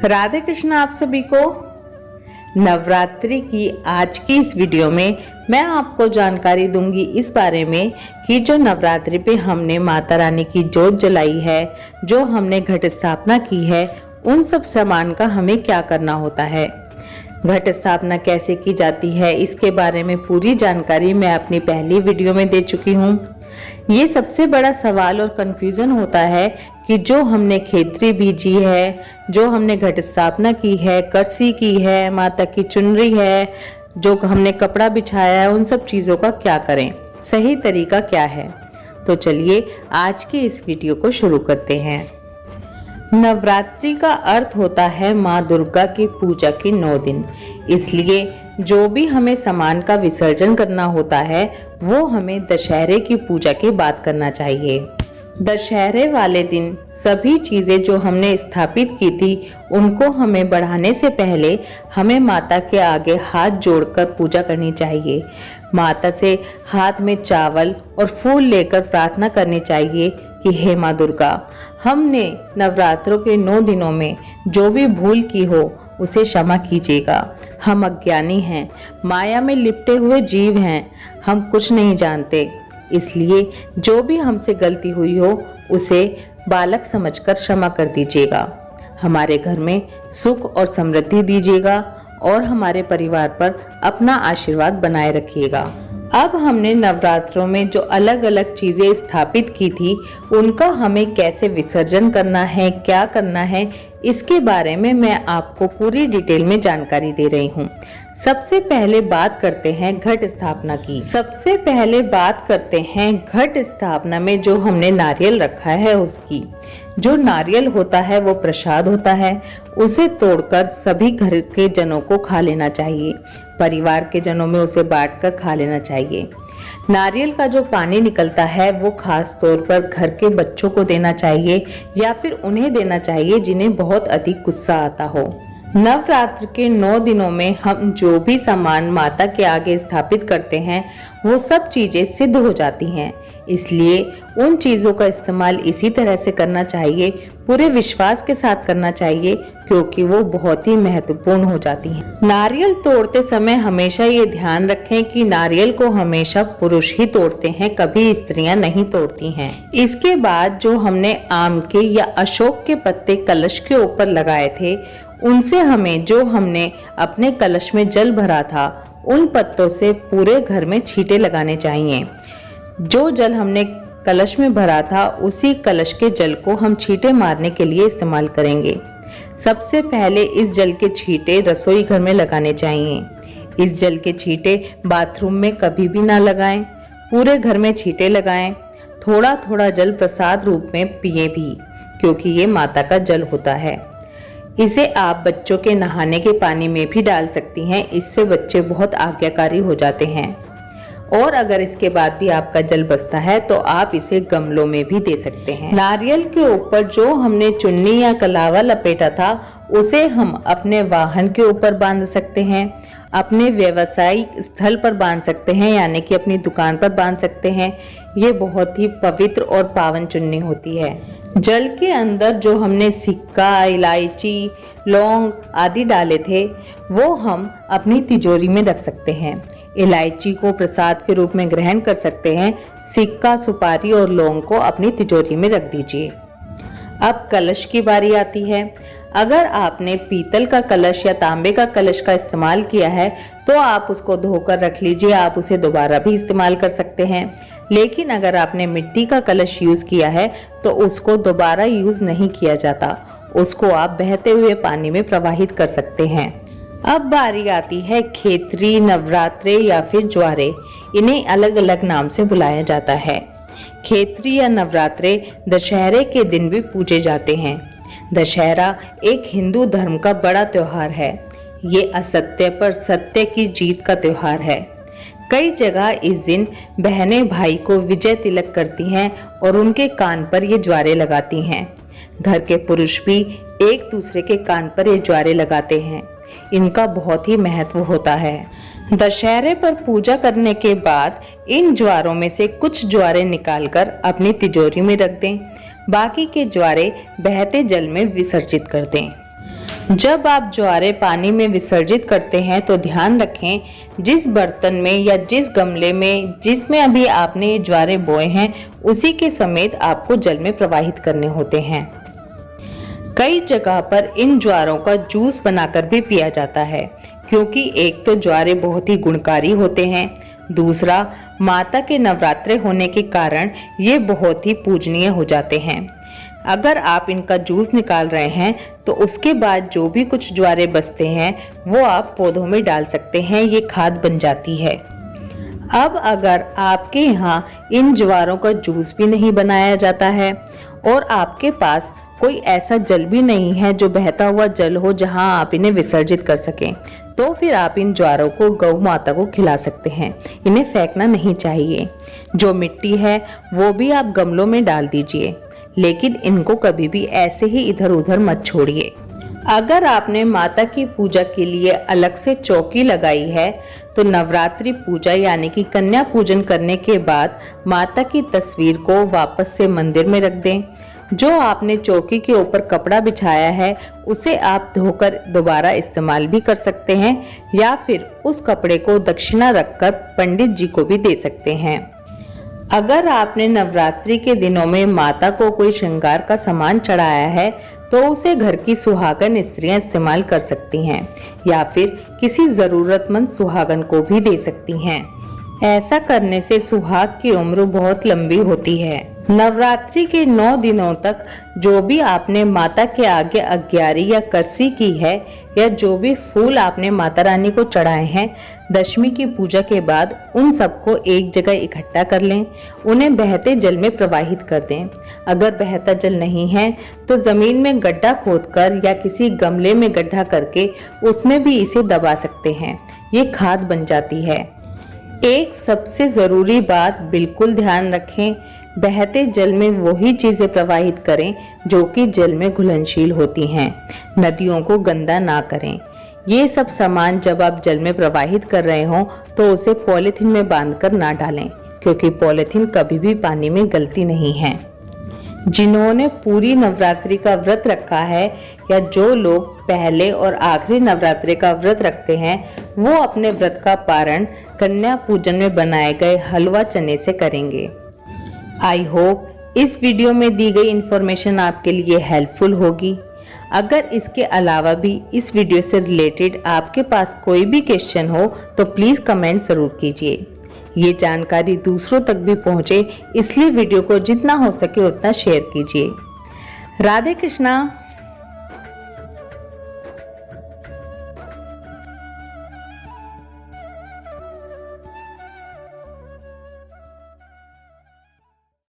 राधे कृष्ण आप सभी को। नवरात्रि की आज की इस वीडियो में मैं आपको जानकारी दूंगी इस बारे में कि जो नवरात्रि पे हमने माता रानी की जोत जलाई है, जो हमने घट स्थापना की है, उन सब सामान का हमें क्या करना होता है, घट स्थापना कैसे की जाती है, इसके बारे में पूरी जानकारी मैं अपनी पहली वीडियो में दे चुकी हूँ। ये सबसे बड़ा सवाल और कंफ्यूजन होता है कि जो हमने खेतरी बीजी है, जो हमने घट स्थापना की है, करसी की है, माता की चुनरी है, जो हमने कपड़ा बिछाया है, उन सब चीज़ों का क्या करें, सही तरीका क्या है। तो चलिए आज के इस वीडियो को शुरू करते हैं। नवरात्रि का अर्थ होता है माँ दुर्गा की पूजा के 9 दिन, इसलिए जो भी हमें सामान का विसर्जन करना होता है वो हमें दशहरे की पूजा के बाद करना चाहिए। दशहरे वाले दिन सभी चीज़ें जो हमने स्थापित की थी उनको हमें बढ़ाने से पहले हमें माता के आगे हाथ जोड़कर पूजा करनी चाहिए। माता से हाथ में चावल और फूल लेकर प्रार्थना करनी चाहिए कि हे माँ दुर्गा, हमने नवरात्रों के 9 दिनों में जो भी भूल की हो उसे क्षमा कीजिएगा। हम अज्ञानी हैं, माया में लिपटे हुए जीव हैं, हम कुछ नहीं जानते, इसलिए जो भी हमसे गलती हुई हो उसे बालक समझकर क्षमा कर दीजिएगा। हमारे घर में सुख और समृद्धि दीजिएगा और हमारे परिवार पर अपना आशीर्वाद बनाए रखिएगा। अब हमने नवरात्रों में जो अलग अलग चीज़ें स्थापित की थी उनका हमें कैसे विसर्जन करना है, क्या करना है, इसके बारे में मैं आपको पूरी डिटेल में जानकारी दे रही हूँ। सबसे पहले बात करते हैं घट स्थापना की। सबसे पहले बात करते हैं घट स्थापना में जो हमने नारियल रखा है उसकी। जो नारियल होता है वो प्रसाद होता है, उसे तोड़कर सभी घर के जनों को खा लेना चाहिए। परिवार के जनों में उसे बांटकर खा लेना चाहिए। नारियल का जो पानी निकलता है वो खास तौर पर घर के बच्चों को देना चाहिए या फिर उन्हें देना चाहिए जिन्हें बहुत अधिक गुस्सा आता हो। नवरात्र के 9 दिनों में हम जो भी सामान माता के आगे स्थापित करते हैं वो सब चीजें सिद्ध हो जाती हैं, इसलिए उन चीजों का इस्तेमाल इसी तरह से करना चाहिए, पूरे विश्वास के साथ करना चाहिए, क्योंकि वो बहुत ही महत्वपूर्ण हो जाती हैं। नारियल तोड़ते समय हमेशा ये ध्यान रखें कि नारियल को हमेशा पुरुष ही तोड़ते हैं, कभी स्त्रियां नहीं तोड़ती हैं। इसके बाद जो हमने आम के या अशोक के पत्ते कलश के ऊपर लगाए थे उनसे हमें, जो हमने अपने कलश में जल भरा था, उन पत्तों से पूरे घर में छींटे लगाने चाहिए। जो जल हमने कलश में भरा था उसी कलश के जल को हम छींटे मारने के लिए इस्तेमाल करेंगे। सबसे पहले इस जल के छींटे रसोई घर में लगाने चाहिए। इस जल के छींटे बाथरूम में कभी भी ना लगाएं, पूरे घर में छींटे लगाएं। थोड़ा थोड़ा जल प्रसाद रूप में पिए भी, क्योंकि ये माता का जल होता है। इसे आप बच्चों के नहाने के पानी में भी डाल सकती हैं, इससे बच्चे बहुत आज्ञाकारी हो जाते हैं। और अगर इसके बाद भी आपका जल बचता है तो आप इसे गमलों में भी दे सकते हैं। नारियल के ऊपर जो हमने चुन्नी या कलावा लपेटा था उसे हम अपने वाहन के ऊपर बांध सकते हैं, अपने व्यवसायिक स्थल पर बांध सकते हैं, यानी कि अपनी दुकान पर बांध सकते हैं। ये बहुत ही पवित्र और पावन चुन्नी होती है। जल के अंदर जो हमने सिक्का, इलायची, लौंग आदि डाले थे वो हम अपनी तिजोरी में रख सकते हैं। इलायची को प्रसाद के रूप में ग्रहण कर सकते हैं। सिक्का, सुपारी और लौंग को अपनी तिजोरी में रख दीजिए। अब कलश की बारी आती है। अगर आपने पीतल का कलश या तांबे का कलश का इस्तेमाल किया है तो आप उसको धोकर रख लीजिए, आप उसे दोबारा भी इस्तेमाल कर सकते हैं। लेकिन अगर आपने मिट्टी का कलश यूज किया है तो उसको दोबारा यूज नहीं किया जाता, उसको आप बहते हुए पानी में प्रवाहित कर सकते हैं। अब बारी आती है खेतरी, नवरात्रे या फिर ज्वारे, इन्हें अलग अलग नाम से बुलाया जाता है। खेतरी या नवरात्रे दशहरे के दिन भी पूजे जाते हैं। दशहरा एक हिंदू धर्म का बड़ा त्योहार है। ये असत्य पर सत्य की जीत का त्योहार है। कई जगह इस दिन बहनें भाई को विजय तिलक करती हैं और उनके कान पर ये ज्वारे लगाती हैं। घर के पुरुष भी एक दूसरे के कान पर ये ज्वारे लगाते हैं। इनका बहुत ही महत्व होता है। दशहरे पर पूजा करने के बाद इन ज्वारों में से कुछ ज्वारे निकालकर अपनी तिजोरी में रख दें। बाकी के ज्वारे बहते जल में विसर्जित कर दें। जब आप ज्वारे पानी में विसर्जित करते हैं तो ध्यान रखें, जिस बर्तन में या जिस गमले में जिसमें अभी आपने ये ज्वारे बोए हैं उसी के समेत आपको जल में प्रवाहित करने होते हैं। कई जगह पर इन ज्वारों का जूस बनाकर भी पिया जाता है, क्योंकि एक तो ज्वारे बहुत ही गुणकारी होते हैं, दूसरा माता के नवरात्रे होने के कारण ये बहुत ही पूजनीय हो जाते हैं। अगर आप इनका जूस निकाल रहे हैं तो उसके बाद जो भी कुछ ज्वारे बचते हैं वो आप पौधों में डाल सकते हैं, ये खाद बन जाती है। अब अगर आपके यहाँ इन ज्वारों का जूस भी नहीं बनाया जाता है और आपके पास कोई ऐसा जल भी नहीं है जो बहता हुआ जल हो जहाँ आप इन्हें विसर्जित कर सकें, तो फिर आप इन ज्वारों को गौ माता को खिला सकते हैं। इन्हें फेंकना नहीं चाहिए। जो मिट्टी है वो भी आप गमलों में डाल दीजिए, लेकिन इनको कभी भी ऐसे ही इधर उधर मत छोड़िए। अगर आपने माता की पूजा के लिए अलग से चौकी लगाई है तो नवरात्रि पूजा यानी कि कन्या पूजन करने के बाद माता की तस्वीर को वापस से मंदिर में रख दें। जो आपने चौकी के ऊपर कपड़ा बिछाया है उसे आप धोकर दोबारा इस्तेमाल भी कर सकते हैं, या फिर उस कपड़े को दक्षिणा रखकर पंडित जी को भी दे सकते हैं। अगर आपने नवरात्रि के दिनों में माता को कोई श्रृंगार का सामान चढ़ाया है तो उसे घर की सुहागन स्त्रियां इस्तेमाल कर सकती हैं, या फिर किसी जरूरतमंद सुहागन को भी दे सकती हैं। ऐसा करने से सुहाग की उम्र बहुत लंबी होती है। नवरात्रि के 9 दिनों तक जो भी आपने माता के आगे अग्यारी या करसी की है, या जो भी फूल आपने माता रानी को चढ़ाए हैं, दशमी की पूजा के बाद उन सबको एक जगह इकट्ठा कर लें, उन्हें बहते जल में प्रवाहित कर दें। अगर बहता जल नहीं है तो जमीन में गड्ढा खोदकर या किसी गमले में गड्ढा करके उसमें भी इसे दबा सकते हैं, ये खाद बन जाती है। एक सबसे ज़रूरी बात बिल्कुल ध्यान रखें, बहते जल में वही चीज़ें प्रवाहित करें जो कि जल में घुलनशील होती हैं। नदियों को गंदा ना करें। ये सब सामान जब आप जल में प्रवाहित कर रहे हो तो उसे पॉलीथीन में बांधकर ना डालें, क्योंकि पॉलीथीन कभी भी पानी में गलती नहीं है। जिन्होंने पूरी नवरात्रि का व्रत रखा है या जो लोग पहले और आखिरी नवरात्रि का व्रत रखते हैं वो अपने व्रत का पारण कन्या पूजन में बनाए गए हलवा चने से करेंगे। आई होप इस वीडियो में दी गई इन्फॉर्मेशन आपके लिए हेल्पफुल होगी। अगर इसके अलावा भी इस वीडियो से रिलेटेड आपके पास कोई भी क्वेश्चन हो तो प्लीज़ कमेंट ज़रूर कीजिए। ये जानकारी दूसरों तक भी पहुँचे, इसलिए वीडियो को जितना हो सके उतना शेयर कीजिए। राधे कृष्णा।